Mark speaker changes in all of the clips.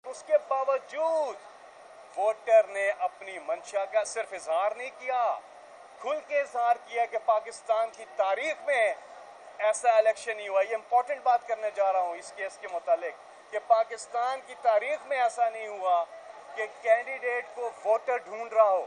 Speaker 1: उसके बावजूद वोटर ने अपनी मंशा का सिर्फ इजहार नहीं किया, खुल के इजहार किया कि पाकिस्तान की तारीख में ऐसा इलेक्शन नहीं हुआ। ये इंपॉर्टेंट बात करने जा रहा हूँ इस केस के मुतालिक कि पाकिस्तान की तारीख में ऐसा नहीं हुआ कि कैंडिडेट को वोटर ढूंढ रहा हो।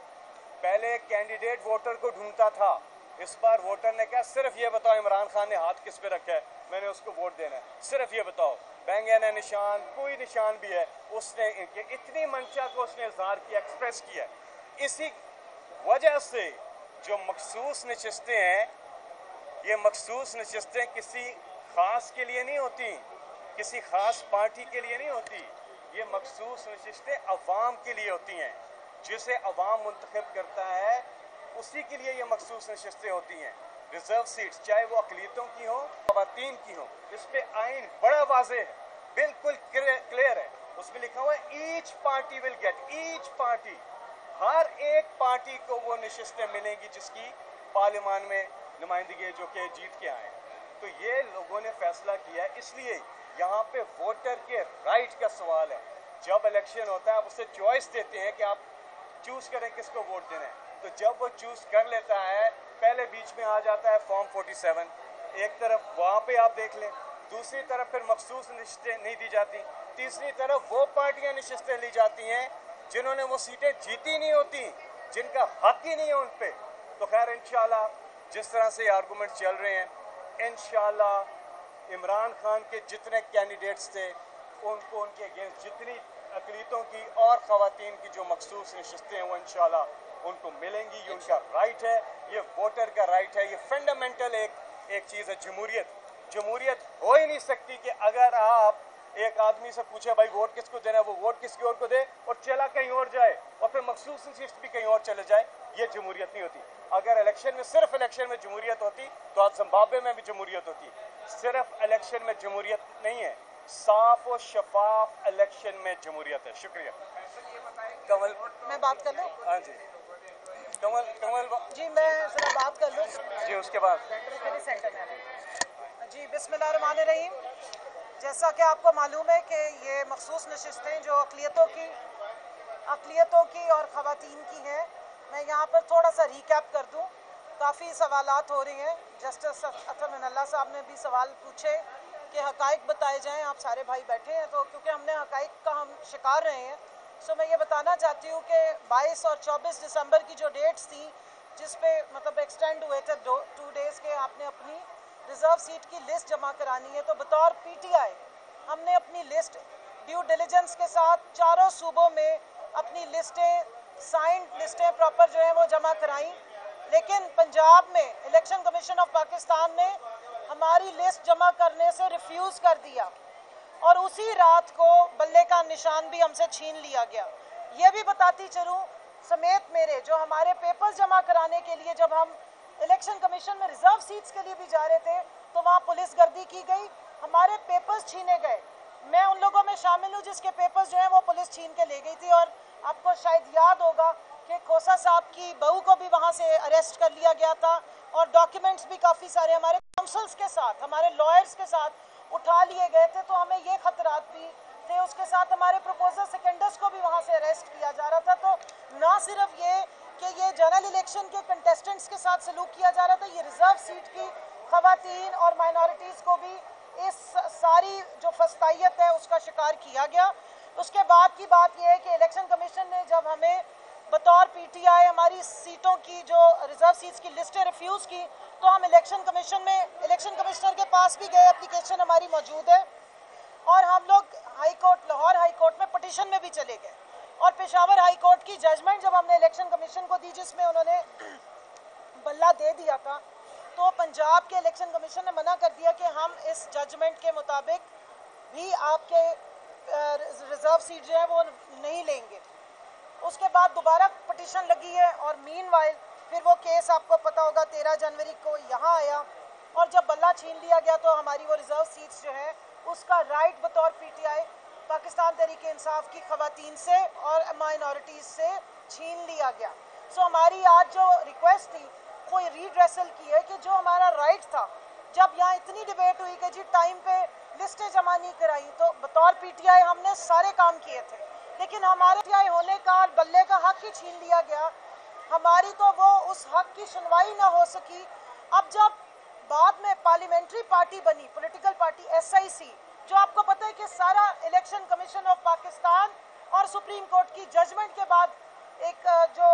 Speaker 1: पहले कैंडिडेट वोटर को ढूंढता था, इस बार वोटर ने कहा सिर्फ ये बताओ इमरान खान ने हाथ किस पे रखा है, मैंने उसको वोट देना है, सिर्फ ये बताओ। बैंगन है निशान, कोई निशान भी है, उसने इतनी मंशा को उसने इजहार किया, एक्सप्रेस किया। इसी वजह से जो मखसूस नशिस्तें हैं, ये मखसूस नशिस्तें किसी खास के लिए नहीं होती, किसी खास पार्टी के लिए नहीं होती, ये मखसूस नशिस्तें अवाम के लिए होती हैं। जिसे अवाम मुंतखब करता है उसी के लिए ये मखसूस नशिस्तें होती हैं। रिजर्व सीट्स चाहे वो अकलियतों की हो, ख़वातीन की हो, इस पे आइन बड़ा वाज़ेह है, बिल्कुल क्लियर है। उसमें लिखा हुआ है each party will get, each party, हर एक पार्टी को वो नशिस्तें मिलेंगी जिसकी पार्लियामान में नुमाइंदगी जो कि जीत के आए। तो ये लोगों ने फैसला किया है, इसलिए यहाँ पे वोटर के राइट का सवाल है। जब इलेक्शन होता है आप उसे चॉइस देते हैं कि आप चूज करें किसको वोट देना है, तो जब वो चूज कर लेता है, पहले बीच में आ जाता है फॉर्म 47, एक तरफ वहाँ पे आप देख लें, दूसरी तरफ फिर मखसूस नशिस्तें नहीं दी जाती, तीसरी तरफ वो पार्टियां नशिस्तें ली जाती हैं जिन्होंने वो सीटें जीती नहीं होती, जिनका हक ही नहीं है उन पे। तो खैर इंशाल्लाह जिस तरह से आर्गूमेंट चल रहे हैं, इंशाल्लाह इमरान खान के जितने कैंडिडेट्स थे उनको उनके अगेंस्ट जितनी अकलीतों की और ख़वातीन की जो मखसूस नशिस्तें हैं वो इंशाल्लाह उनको मिलेंगी। ये उनका राइट है, ये वोटर का राइट है, ये फंडामेंटल एक चीज़ है। जमहूरियत हो ही नहीं सकती कि अगर आप एक आदमी से पूछे भाई वोट किसको देना है, वो वोट किसकी ओर को दे और चला कहीं और जाए और फिर मखसूस नशिस्त भी कहीं और चले जाए, ये जमहूरियत नहीं होती। अगर इलेक्शन में सिर्फ इलेक्शन में जमहूरियत होती तो आज जिम्बाब्वे में भी जमहूरियत होती। सिर्फ इलेक्शन में जमहूरियत नहीं है, साफ और शफाफ इलेक्शन में जमहूरियत है। शुक्रिया। कमल,
Speaker 2: मैं बात कर लूँ?
Speaker 1: हाँ जी, कमल
Speaker 2: जी मैं जरा बात कर लूँ
Speaker 1: जी, उसके बाद
Speaker 2: सेंटर में। जी बिस्मिल्लाहिर्रहमानिर्रहीम। जैसा कि आपको मालूम है कि ये मखसूस नशिस्तें जो अक़लियतों की और ख़वातीन की हैं, मैं यहाँ पर थोड़ा सा रिकैप कर दूँ। काफ़ी सवालात हो रही हैं, जस्टिस अतर मिनल्ला साहब ने भी सवाल पूछे कि हक़ाइक़ बताए जाएं। आप सारे भाई बैठे हैं तो क्योंकि हमने हक़ाइक़ का हम शिकार रहे हैं, सो मैं ये बताना चाहती हूँ कि 22 और 24 दिसंबर की जो डेट्स थी जिस पे मतलब एक्सटेंड हुए थे 2 डेज़ के, आपने अपनी रिज़र्व सीट की लिस्ट जमा करानी है। तो बतौर पीटीआई हमने अपनी लिस्ट ड्यू डिलिजेंस के साथ चारों सूबों में अपनी लिस्टें, साइंड लिस्टें प्रॉपर जो है वो जमा कराई, लेकिन पंजाब में इलेक्शन कमीशन ऑफ पाकिस्तान ने हमारी लिस्ट जमा करने से रिफ्यूज़ कर दिया और उसी रात को बल्ले का निशान भी हमसे छीन लिया गया। ये भी बताती चलूँ समेत मेरे जो हमारे पेपर्स जमा कराने के लिए जब हम इलेक्शन कमीशन में रिजर्व सीट्स के लिए भी जा रहे थे तो वहाँ पुलिस गर्दी की गई, हमारे पेपर्स छीने गए। मैं उन लोगों में शामिल हूँ जिसके पेपर्स जो हैं वो पुलिस छीन के ले गई थी। और आपको शायद याद होगा कि खोसा साहब की बहू को भी वहाँ से अरेस्ट कर लिया गया था और डॉक्यूमेंट्स भी काफ़ी सारे हमारे काउंसल्स के साथ, हमारे लॉयर्स के साथ उठा लिए गए थे। तो हमें ये खतरात भी थे, उसके साथ हमारे प्रपोजल सेकेंडर्स को भी वहाँ से अरेस्ट किया जा रहा था। तो ना सिर्फ ये कि ये जनरल इलेक्शन के कंटेस्टेंट्स के साथ सलूक किया जा रहा था, ये रिजर्व सीट की ख़वातीन और माइनॉरिटीज़ को भी इस सारी जो फस्तायत है उसका शिकार किया गया। उसके बाद की बात यह है कि इलेक्शन कमीशन ने जब हमें बतौर पीटीआई हमारी सीटों की जो रिजर्व सीट्स की लिस्टें रिफ्यूज़ की तो हम इलेक्शन कमीशन में इलेक्शन कमिश्नर के पास भी गए, एप्लीकेशन हमारी मौजूद है और हम लोग high court, Lahore high court में पटिशन में भी चले गए और पेशावर हाई कोर्ट की जजमेंट जब हमने इलेक्शन कमीशन को दी जिसमें उन्होंने बल्ला दे दिया था, तो पंजाब के इलेक्शन कमीशन ने मना कर दिया कि हम इस जजमेंट के मुताबिक भी आपके रिजर्व सीट जो है वो नहीं लेंगे। उसके बाद दोबारा पटिशन लगी है और मीनवाइल फिर वो केस आपको पता होगा 13 जनवरी को यहाँ आया और जब बल्ला छीन लिया गया तो हमारी वो रिजर्व सीट्स जो है उसका राइट बतौर पीटीआई पाकिस्तान तहरीक इंसाफ की ख़वातीन से और माइनॉरिटीज़ से छीन लिया गया। सो हमारी आज जो रिक्वेस्ट थी कोई रीड्रेसल की है कि जो हमारा राइट था, जब यहाँ इतनी डिबेट हुई कि जी टाइम पे लिस्टें जमा नहीं कराई, तो बतौर पीटीआई हमने सारे काम किए थे, लेकिन हमारे पीटीआई होने का बल्ले का हक ही छीन लिया गया। हमारी तो वो उस हक की सुनवाई ना हो सकी। अब जब बाद में पार्लियामेंट्री पार्टी बनी, पॉलिटिकल पार्टी एसआईसी, जो आपको पता है कि सारा इलेक्शन कमीशन ऑफ पाकिस्तान और सुप्रीम कोर्ट की जजमेंट के बाद एक जो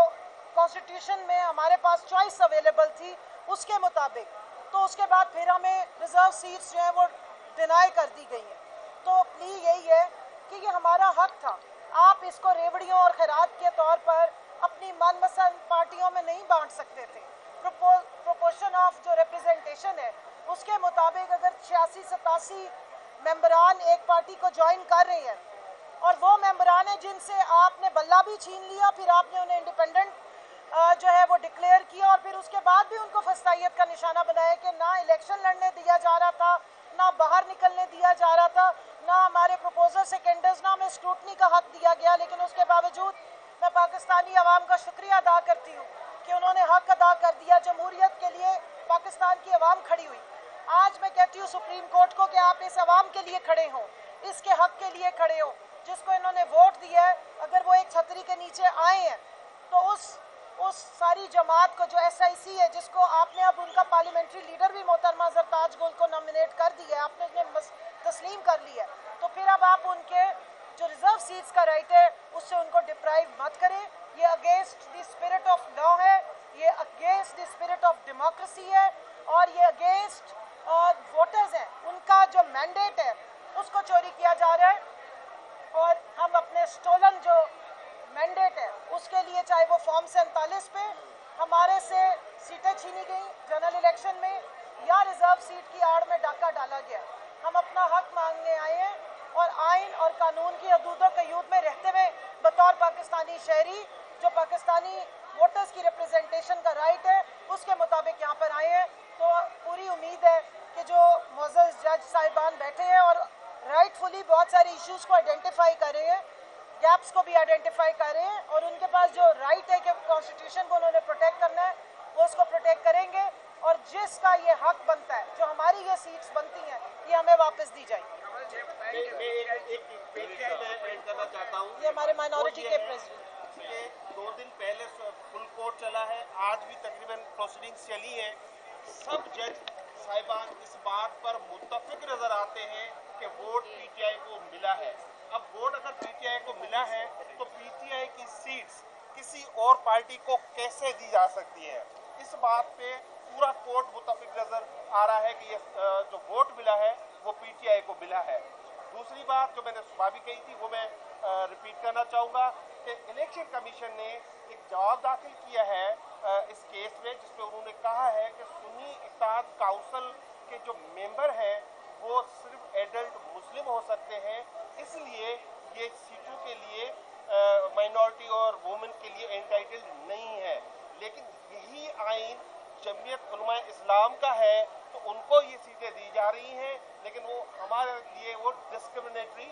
Speaker 2: कॉन्स्टिट्यूशन में हमारे पास चॉइस अवेलेबल थी उसके मुताबिक, तो उसके बाद फिर हमें रिजर्व सीट्स जो है वो डिनाई कर दी गई हैं। तो प्लीज यही है कि ये हमारा हक था। आप इसको रेवड़ियों और खैरात के तौर पर अपनी मनपसंद पार्टियों में नहीं बांट सकते थे। प्रोपोर्शन ऑफ जो रिप्रेजेंटेशन है उसके मुताबिक अगर 86-87 मेंबरान एक पार्टी को ज्वाइन कर रहे हैं और वो मेंबरान हैं जिनसे आपने बल्ला भी छीन लिया, फिर आपने उन्हें इंडिपेंडेंट जो है वो डिक्लेयर किया और फिर उसके बाद भी उनको फस्तायत का निशाना बनाया कि ना इलेक्शन लड़ने दिया जा रहा था, ना बाहर निकलने दिया जा रहा था, ना हमारे प्रपोजल सेकेंडर्स, ना हमें स्क्रूटनी का हक दिया गया। लेकिन उसके बावजूद मैं पाकिस्तानी अवाम का शुक्रिया अदा करती हूँ कि उन्होंने हक अदा कर दिया। जमहूरियत के लिए पाकिस्तान की अवाम खड़ी हुई। आज मैं कहती हूँ सुप्रीम कोर्ट को कि आप इस अवाम के लिए खड़े हों, इसके हक के लिए खड़े हो, जिसको इन्होंने वोट दिया है। अगर वो एक छतरी के नीचे आए हैं तो उस सारी जमात को जो एसआईसी है, जिसको आपने अब उनका पार्लियामेंट्री लीडर भी मोहतरमा जरताज गुल को नॉमिनेट कर दिया है, आपने उन्हें तस्लीम कर लिया है, तो फिर अब आप उनके जो रिजर्व सीट्स का राइट है उससे उनको डिप्राइव मत करें। ये against the spirit of law है, ये against the spirit of democracy है और ये अगेंस्ट वोटर्स हैं, उनका जो मैंडेट है उसको चोरी किया जा रहा है। और हम अपने स्टोलन जो मैंडेट है उसके लिए, चाहे वो फॉर्म 47 पे हमारे से सीटें छीनी गई जनरल इलेक्शन में या रिजर्व सीट की आड़ में डाका डाला गया, हम अपना हक मांगने आए हैं और आइन और कानून की हदूदों क़यूद में रहते हुए बतौर पाकिस्तानी शहरी जो पाकिस्तानी वोटर्स की रिप्रेजेंटेशन का राइट है उसके मुताबिक यहाँ पर आए हैं। तो पूरी उम्मीद है कि जो मोअज़्ज़ज़ जज साहिबान बैठे हैं और राइटफुली बहुत सारे इश्यूज़ को आइडेंटिफाई कर रहे हैं, गैप्स को भी आइडेंटिफाई कर रहे हैं और उनके पास जो राइट है कि कॉन्स्टिट्यूशन को उन्होंने प्रोटेक्ट करना है वो उसको प्रोटेक्ट करेंगे और जिसका ये हक बनता है, जो हमारी ये सीट्स बनती हैं, ये हमें वापस दी जाएगी। ये हमारे माइनॉरिटी के प्रेसिडेंट
Speaker 3: 2 दिन पहले फुल कोर्ट चला है, आज भी तकरीबन प्रोसीडिंग्स चली हैं। सब जज साहिबान इस बात पर मुत्तफिक नजर आते हैं कि वोट पीटीआई को मिला है। अब वोट अगर पीटीआई को मिला है तो पीटीआई की सीट्स किसी और पार्टी को कैसे दी जा सकती है, इस बात पे पूरा कोर्ट मुत्तफिक नजर आ रहा है कि ये जो वोट मिला है वो पीटीआई को मिला है। दूसरी बात जो मैंने सुबह भी कही थी वो मैं रिपीट करना चाहूँगा कि इलेक्शन कमीशन ने एक जवाब दाखिल किया है इस केस में, जिसमें उन्होंने कहा है कि सुन्नी इत्तेहाद काउंसिल के जो मेंबर हैं वो सिर्फ एडल्ट मुस्लिम हो सकते हैं, इसलिए ये सीटों के लिए माइनॉरिटी और वुमेन के लिए एंटाइटल्ड नहीं है। लेकिन यही आइन जमीयत उलमा इस्लाम का है तो उनको ये सीटें दी जा रही हैं, लेकिन वो हमारे लिए वो डिस्क्रिमिनेटरी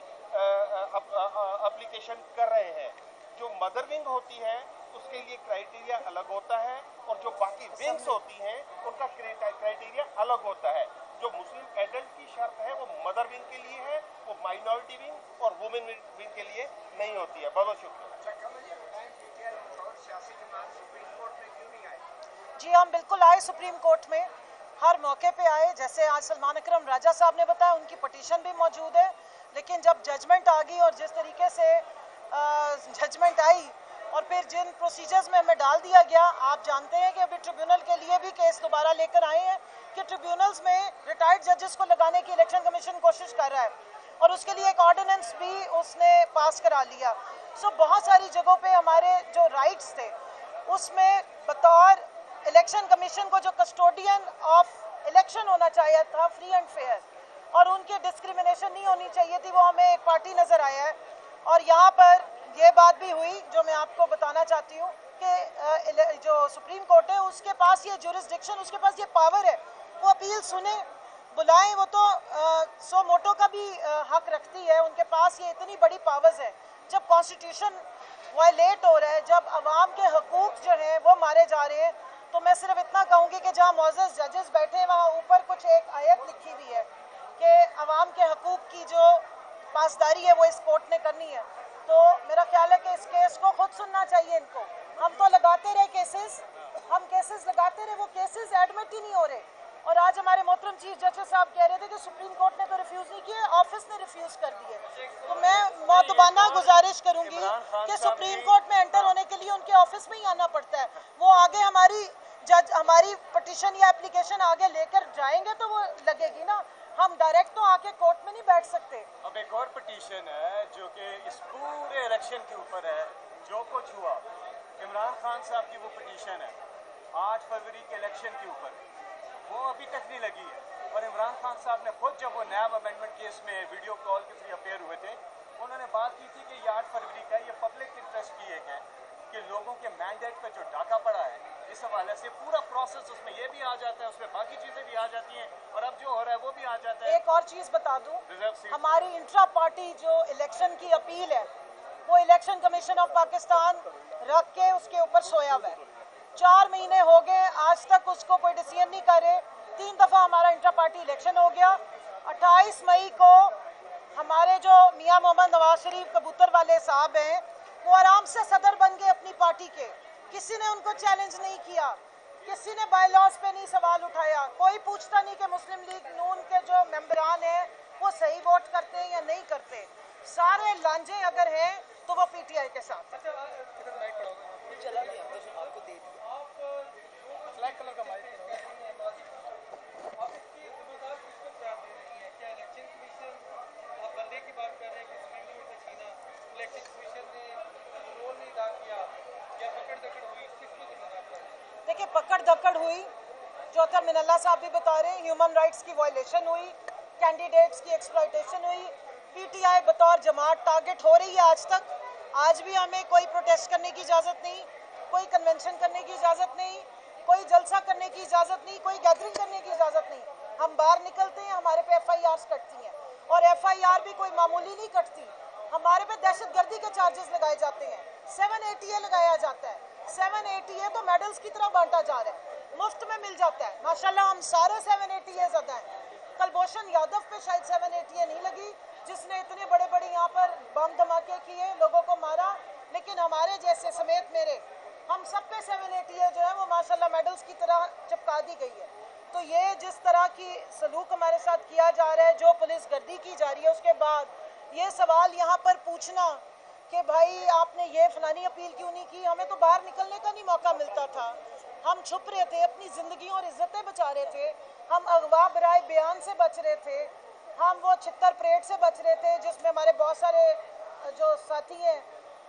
Speaker 3: एप्लीकेशन कर रहे हैं। जो मदर विंग होती है उसके लिए क्राइटेरिया अलग होता है और जो बाकी विंग्स होती हैं उनका क्राइटेरिया अलग होता है। जो मुस्लिम एडल्ट की शर्त है वो मदर विंग के लिए है, वो माइनॉरिटी विंग और वुमेन विंग के लिए नहीं होती है। बहुत बहुत शुक्रिया।
Speaker 2: जी हम बिल्कुल आए सुप्रीम कोर्ट में, हर मौके पे आए। जैसे आज सलमान अकरम राजा साहब ने बताया उनकी पटिशन भी मौजूद है, लेकिन जब जजमेंट आ गई और जिस तरीके से जजमेंट आई और फिर जिन प्रोसीजर्स में हमें डाल दिया गया, आप जानते हैं कि अभी ट्रिब्यूनल के लिए भी केस दोबारा लेकर आए हैं कि ट्रिब्यूनल्स में रिटायर्ड जजेस को लगाने की इलेक्शन कमीशन कोशिश कर रहा है और उसके लिए एक ऑर्डिनेंस भी उसने पास करा लिया। सो बहुत सारी जगहों पे हमारे जो राइट्स थे उसमें बतौर इलेक्शन कमीशन को जो कस्टोडियन ऑफ इलेक्शन होना चाहिए था फ्री एंड फेयर, और उनकी डिस्क्रिमिनेशन नहीं होनी चाहिए थी, वो हमें एक पार्टी नज़र आया है। और यहाँ पर ये बात भी हुई जो मैं आपको बताना चाहती हूँ कि जो सुप्रीम कोर्ट है उसके पास ये जुरिस्डिक्शन, उसके पास ये पावर है, वो अपील सुने बुलाएं, वो तो सो मोटो का भी हक रखती है, उनके पास ये इतनी बड़ी पावर्स है। जब कॉन्स्टिट्यूशन वायलेट हो रहा है, जब अवाम के हकूक़ जो हैं वो मारे जा रहे हैं, तो मैं सिर्फ इतना कहूँगी कि जहाँ मुअज़्ज़ज़ जजेस बैठे हैं वहाँ ऊपर कुछ एक आयत लिखी हुई है कि अवाम के हकूक़ की जो पासदारी है वो इस कोर्ट ने करनी है। तो मेरा ख्याल है कि इस केस को खुद सुनना चाहिए इनको। हम तो लगाते रहे केसेस, हम केसेस लगाते रहे, वो केसेस एडमिट ही नहीं हो रहे। और आज हमारे मोहतरम चीफ जस्टिस साहब कह रहे थे कि सुप्रीम कोर्ट ने तो रिफ्यूज़ नहीं किए, ऑफिस ने रिफ्यूज़ कर दिए। तो मैं मौतबाना गुजारिश करूंगी कि सुप्रीम कोर्ट में एंटर होने के लिए उनके ऑफिस में ही आना पड़ता है। वो आगे हमारी पटिशन या एप्लीकेशन आगे लेकर जाएंगे तो वो लगेगी ना, हम डायरेक्ट तो आके कोर्ट में नहीं बैठ सकते।
Speaker 1: अब एक और पिटीशन है जो कि इस पूरे इलेक्शन के ऊपर है, जो कुछ हुआ इमरान खान साहब की वो पिटीशन है 8 फरवरी के इलेक्शन के ऊपर, वो अभी तक नहीं लगी है। और इमरान खान साहब ने खुद जब वो नैब अमेंडमेंट केस में वीडियो कॉल के थ्रू अपेयर हुए थे, उन्होंने बात की थी कि ये 8 फरवरी का ये पब्लिक इंटरेस्ट की एक है कि लोगों के मैंडेट पर जो डाका पड़ा है, इस हवाले से पूरा प्रोसेस उसमें ये भी आ जाता है, उसमें बाकी चीज़ें भी आ जाती हैं, और अब जो हो रहा है वो भी आ जाता है।
Speaker 2: एक और चीज़ बता दूं, हमारी इंट्रा पार्टी जो इलेक्शन की अपील है वो इलेक्शन कमीशन ऑफ पाकिस्तान रख के उसके ऊपर सोया हुआ है। 4 महीने हो गए, आज तक उसको कोई डिसीजन नहीं करे। 3 दफ़ा हमारा इंट्रा पार्टी इलेक्शन हो गया। 28 मई को हमारे जो मियाँ मोहम्मद नवाज शरीफ कबूतर वाले साहब हैं, वो आराम से सदर बन गए अपनी पार्टी के। किसी ने उनको चैलेंज नहीं किया, किसी ने बाई लॉज पे नहीं सवाल उठाया। कोई पूछता नहीं कि मुस्लिम लीग नून के जो मेंबरान हैं वो सही वोट करते हैं या नहीं करते। सारे लांझे अगर हैं तो वो पीटीआई के साथ।
Speaker 4: चला गया आपको दे दिया, ब्लैक कलर का माइक
Speaker 2: देखिए, पकड़ धक्कड़ हुई, जो मिनल्ला साहब भी बता रहे हैं, ह्यूमन राइट्स की वायलेशन हुई, कैंडिडेट्स की एक्सप्लॉयटेशन हुई। पीटीआई बतौर जमात टारगेट हो रही है आज तक। आज भी हमें कोई प्रोटेस्ट करने की इजाज़त नहीं, कोई कन्वेंशन करने की इजाज़त नहीं, कोई जलसा करने की इजाज़त नहीं, कोई गैदरिंग करने की इजाज़त नहीं। हम बाहर निकलते हैं, हमारे पे FIRs कटती हैं, और FIR भी कोई मामूली नहीं कटती। हमारे पे दहशतगर्दी के चार्जेस लगाए जाते हैं, 7ATA लगाया जाता है। 7ATA तो मेडल्स की तरह बांटा जा रहा है, मुफ्त में मिल जाता है। माशाल्लाह हम सारे 7ATA ज़्यादा हैं। कुलभूषण यादव पे शायद 7ATA नहीं लगी, जिसने इतने बड़े बड़े यहाँ पर बम धमाके किए, लोगों को मारा, लेकिन हमारे जैसे समेत मेरे हम सब पे 7ATA जो है वो माशाल्लाह मेडल्स की तरह चिपका दी गई है। तो ये जिस तरह की सलूक हमारे साथ किया जा रहा है, जो पुलिस गर्दी की जा रही है, उसके बाद ये सवाल यहाँ पर पूछना कि भाई आपने ये फलानी अपील क्यों नहीं की, हमें तो बाहर निकलने का नहीं मौका मिलता था। हम छुप रहे थे, अपनी ज़िंदगी और इज्जतें बचा रहे थे, हम अगवा बराए बयान से बच रहे थे, हम वो छित्तर परेड से बच रहे थे जिसमें हमारे बहुत सारे जो साथी हैं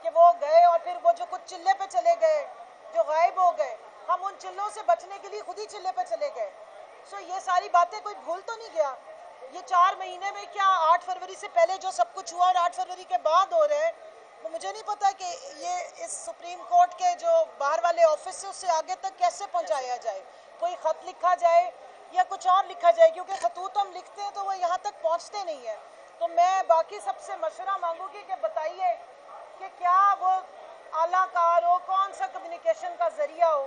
Speaker 2: कि वो गए और फिर वो जो कुछ चिल्ले पे चले गए, जो गायब हो गए, हम उन चिल्लों से बचने के लिए खुद ही चिल्ले पे चले गए। सो ये सारी बातें कोई भूल तो नहीं गया। ये 4 महीने में क्या 8 फरवरी से पहले जो सब कुछ हुआ और 8 फरवरी के बाद हो रहा है, वो मुझे नहीं पता कि ये इस सुप्रीम कोर्ट के जो बाहर वाले ऑफिस से उससे आगे तक कैसे पहुंचाया जाए। कोई ख़त लिखा जाए या कुछ और लिखा जाए, क्योंकि खतूत हम लिखते हैं तो वो यहाँ तक पहुँचते नहीं है। तो मैं बाकी सबसे मशवरा मांगूंगी कि बताइए कि क्या वो आलाकार हो, कौन सा कम्युनिकेशन का ज़रिया हो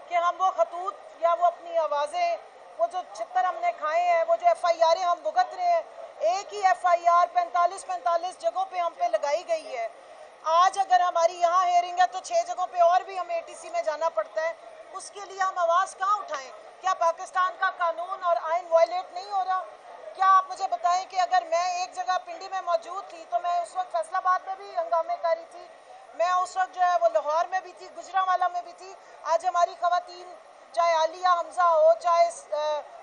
Speaker 2: कि हम वो खतूत या वो अपनी आवाज़ें, वो जो छित्तर हमने खाए हैं, वो जो FIR हम भुगत रहे हैं, एक ही FIR 45 जगहों पे हम पे लगाई गई है। आज अगर हमारी यहाँ हेयरिंग है तो 6 जगहों पे और भी हमें ATC में जाना पड़ता है। उसके लिए हम आवाज़ कहाँ उठाएं? क्या पाकिस्तान का कानून और आइन वायलेट नहीं हो रहा? क्या आप मुझे बताएं कि अगर मैं एक जगह पिंडी में मौजूद थी तो मैं उस वक्त फैसलाबाद में भी हंगामे करी थी, मैं उस वक्त जो है वो लाहौर में भी थी, गुजरांवाला में भी थी। आज हमारी खवातीन, चाहे आलिया हमजा हो, चाहे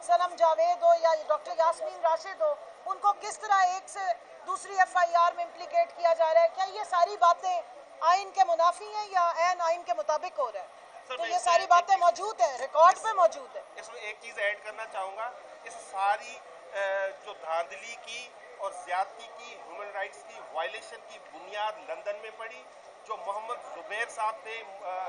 Speaker 2: सनम जावेद हो या डॉक्टर यास्मीन राशिद हो, उनको किस तरह एक से दूसरी FIR में इम्प्लीकेट किया जा रहा है? क्या ये सारी बातें आइन के मुनाफी हैं या ऐन आइन के मुताबिक हो रहा है? तो ये सारी बातें मौजूद है, रिकॉर्ड पे मौजूद है।
Speaker 3: इसमें एक चीज़ ऐड करना चाहूँगा, इस सारी जो धांधली की और ज्यादती की, ह्यूमन राइट्स की वायलेशन की बुनियाद लंदन में पड़ी। जो मोहम्मद जुबैर साहब थे,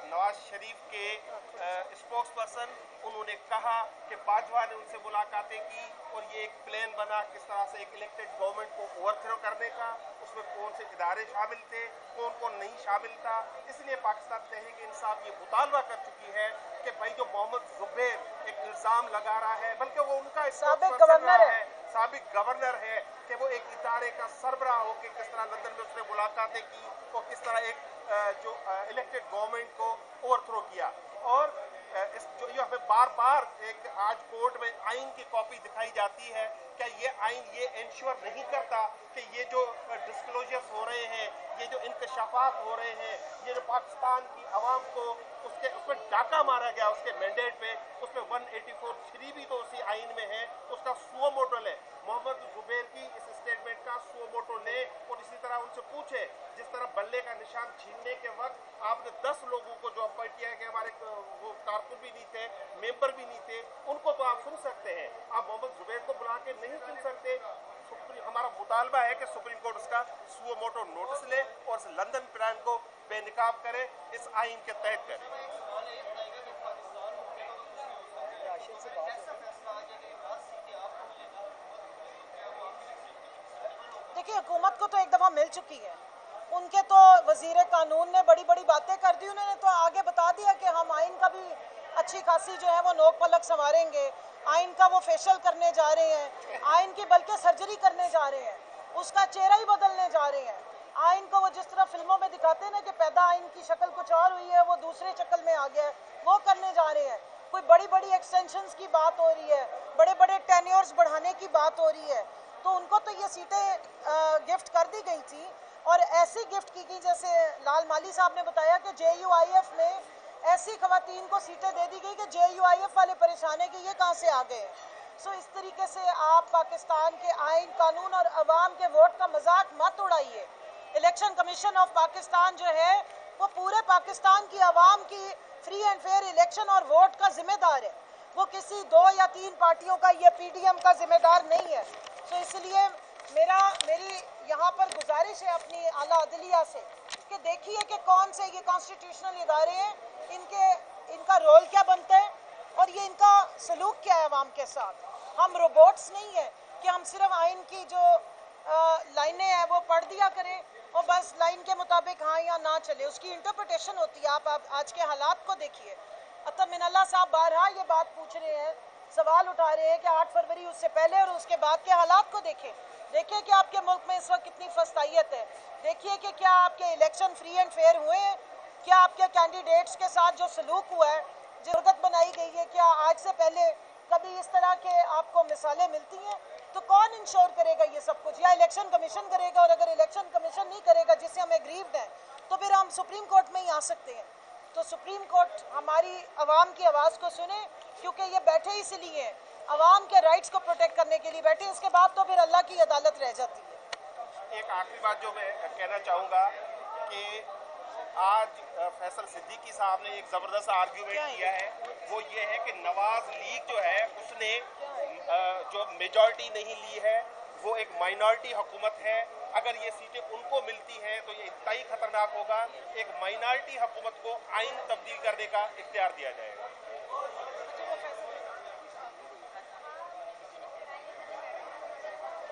Speaker 3: नवाज शरीफ के स्पोक्स पर्सन, उन्होंने कहा कि बाजवा ने उनसे मुलाकातें की और ये एक प्लान बना किस तरह से एक इलेक्टेड गवर्नमेंट को ओवरथ्रो करने का। उसमें कौन से इदारे शामिल थे, कौन कौन नहीं शामिल था। इसलिए पाकिस्तान तहरीक इंसाफ ये मुतालबा कर चुकी है कि भाई जो मोहम्मद जुबैर एक इल्ज़ाम लगा रहा है, बल्कि वो उनका
Speaker 2: साबिक गवर्नर है,
Speaker 3: साबिक गवर्नर है कि वो एक इदारे का सरबराह होकर किस तरह लंदन में उसने मुलाकातें की और किस तरह एक जो इलेक्टेड गवर्नमेंट को ओवरथ्रो किया। और इस जो ये हमें बार बार एक आज कोर्ट में आइन की कॉपी दिखाई जाती है, क्या ये आइन ये इंश्योर नहीं करता कि ये जो डिस्क्लोजर्स हो रहे हैं, ये जो इंकशाफात हो रहे हैं, ये जो पाकिस्तान की आवाम को उसमें डाका मारा गया उसके मैंडेट पे, उसमें 184(3) भी तो उसी आइन में है, उसका सुओ मोटो ले मोहम्मद जुबैर की इस स्टेटमेंट का सुओ मोटो ले और इसी तरह उनसे पूछे, जिस तरह बल्ले का निशान छीनने के वक्त आपने 10 लोगों को जो अपॉइंट के हमारे वो कारकुन भी नहीं थे, मेंबर भी नहीं थे, उनको तो आप सुन सकते हैं, आप मोहम्मद जुबैर को बुला के नहीं सुन सकते। हमारा मुतालबा है कि सुप्रीम कोर्ट उसका सुओ मोटो नोटिस ले और इस लंदन प्लान को बेनकाब करे, इस आइन के तहत करे।
Speaker 2: देखिए, हुकूमत को तो एक दफ़ा मिल चुकी है, उनके तो वजीर कानून ने बड़ी बड़ी बातें कर दी, उन्होंने तो आगे बता दिया कि हम आइन का भी अच्छी खासी जो है वो नोक पलक संवारेंगे, आइन का वो फेशियल करने जा रहे हैं, आइन की बल्कि सर्जरी करने जा रहे हैं, उसका चेहरा ही बदलने जा रहे हैं। आइन को वो जिस तरह फिल्मों में दिखाते हैं ना कि पैदा आइन की शक्ल कुछ और हुई है, वो दूसरे शक्ल में आ गया है, वो करने जा रहे हैं। कोई बड़ी बड़ी एक्सटेंशंस की बात हो रही है, बड़े बड़े टेन्योर्स बढ़ाने की बात हो रही है, तो उनको तो ये सीटें गिफ्ट कर दी गई थी और ऐसी गिफ्ट की गई जैसे लाल माली साहब ने बताया कि JUIF में ऐसी खवातीन को सीटें दे दी गई कि JUIF वाले परेशान है कि ये कहाँ से आ गए। सो इस तरीके से आप पाकिस्तान के आइन कानून और अवाम के वोट का मजाक मत उड़ाइए। इलेक्शन कमीशन ऑफ पाकिस्तान जो है वो पूरे पाकिस्तान की आवाम की फ्री एंड फेयर इलेक्शन और वोट का जिम्मेदार है, वो किसी 2 या 3 पार्टियों का या PDM का जिम्मेदार नहीं है। तो इसलिए मेरी यहाँ पर गुजारिश है अपनी आला अदलिया से कि देखिए कि कौन से ये कॉन्स्टिट्यूशनल इदारे हैं, इनका रोल क्या बनता है और ये इनका सलूक क्या है आवाम के साथ। हम रोबोट्स नहीं है कि हम सिर्फ आइन की जो लाइनें हैं वो पढ़ दिया करें और बस लाइन के मुताबिक हाँ या ना चले, उसकी इंटरप्रिटेशन होती है। आप आज के हालात को देखिए। अतर मिनल्ला साहब बारहा ये बात पूछ रहे हैं, सवाल उठा रहे हैं कि 8 फरवरी उससे पहले और उसके बाद के हालात को देखें कि आपके मुल्क में इस वक्त कितनी फस्तायत है, देखिए कि क्या आपके इलेक्शन फ्री एंड फेयर हुए हैं, क्या आपके कैंडिडेट्स के साथ जो सलूक हुआ है, जरूरत बनाई गई है, क्या आज से पहले कभी इस तरह के आपको मिसालें मिलती हैं। तो कौन इंश्योर करेगा ये सब कुछ, या इलेक्शन कमीशन करेगा, और अगर इलेक्शन कमीशन नहीं करेगा जिससे हम एग्रीव्ड हैं तो फिर हम सुप्रीम कोर्ट में ही आ सकते हैं। तो सुप्रीम कोर्ट हमारी आवाम की आवाज़ को सुने, क्योंकि ये बैठे इसलिए हैं, आवाम के राइट्स को प्रोटेक्ट करने के लिए बैठे, इसके बाद तो फिर अल्लाह की अदालत रह जाती है।
Speaker 3: एक आखिरी बात जो मैं कहना चाहूँगा कि आज फैसल सिद्दीकी साहब ने एक ज़बरदस्त आर्ग्यूमेंट किया है, वो ये है कि नवाज लीग जो है उसने जो मेजॉरिटी नहीं ली है वो एक माइनॉरिटी हुकूमत है, अगर ये सीटें उनको मिलती हैं तो ये इतना ही खतरनाक होगा, एक माइनॉरिटी हुकूमत को आइन तब्दील करने का इख्तियार दिया जाएगा।